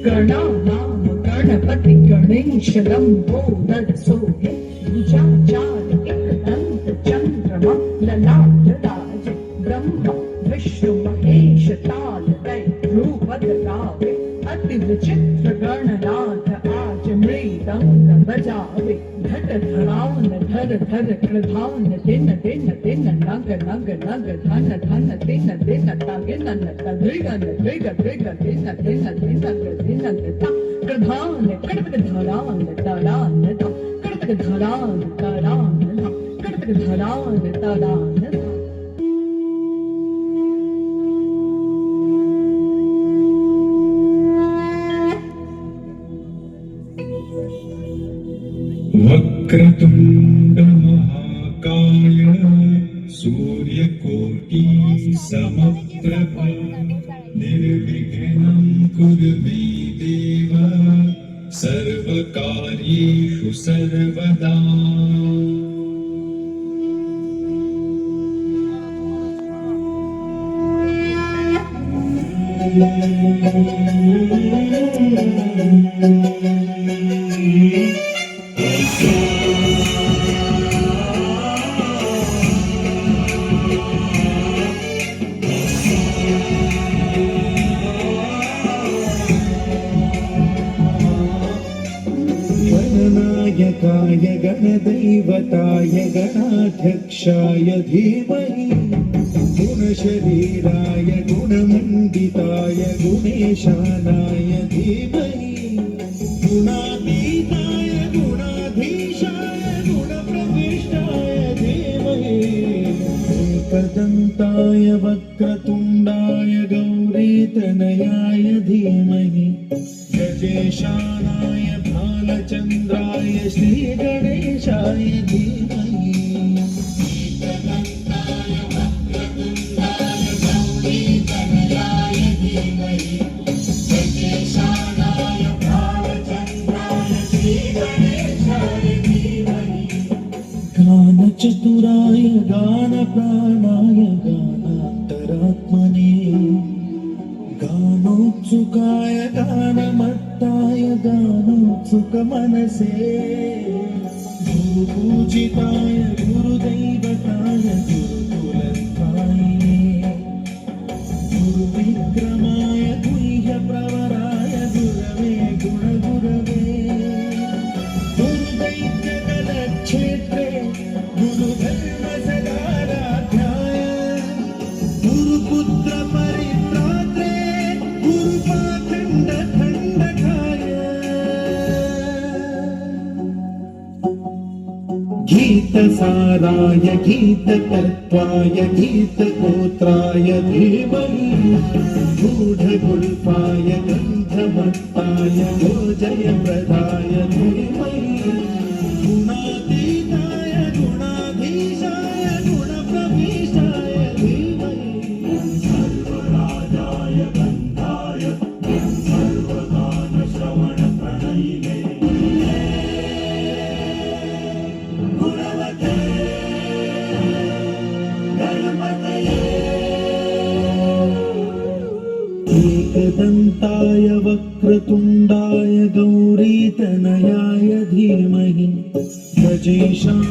गणानां गणपति गणेशनं बोधसोऽयं भुजाचार्य एकदन्त चन्द्रमा ललाटराज ब्रह्मा विष्णु महेश तालदै ध्रुवदगावे अति विचित्र गणनाथ आज मृदंग बजावे घट धरान धर धर कृधान दिन दिन दिन नग नग नग धन धन दिन दिन तगिन तदृगन दृग दृग दिन दिन दिन दिन ता कृधान कड़क धरान तरान ता कड़क धरान तरान ता कड़क धरान तरान ता वक्रतुंड महाकाय सूर्यकोटि समप्रभ निर्विघ्नं कुरु मे देव सर्वकार्येषु सर्वदा। गणनायकाय गणदैवताय गणाध्यक्षाय धीमहि गुणशरीराय गुणमण्डिताय गुणेशानाय धीमहि गुणातीताय गुणाधीशाय गुणप्रविष्टाय धीमहि एकदन्ताय वक्रतुण्डाय गौरीतनयाय धीमहि गजेशानाय भालचन्द्राय श्रीगणेशाय धीमहि एकदन्ताय वक्रतुण्डाय गौरीतनयाय धीमहि गजेशानाय भालचन्द्राय श्रीगणेशाय धीमहि गानचतुराय गानप्राणाय गानान्तरात्मने गानोत्सुकाय गानमत्ताय गानोत्सुकमनसे गुरुपूजिताय गुरुदैवताय गुरुकुलस्थायिने गुरुविक्रमाय गुह्यप्रवराय गुरवे गुणगुरवे गुरुदैत्यगणक्षेत्रे गुरुधर्मसदाराध्याय गुरुपुत्रपरित्रात्रे गुरुपाखण्डखण्डकाय गीतसाराय गीततत्त्वाय गीतगोत्राय धीमहि गूढगुल्फाय गन्धमत्ताय गोजयप्रदाय धीमहि गुणातीताय गुणाधीशाय गुणप्रविष्टाय धीमहि सर्वराजाय गन्धाय सर्वगानश्रवणप्रणयिने गुणवते गणपतये एकदन्ताय वक्रतुण्डाय गौरीतनयाय धीमहि गजेशानाय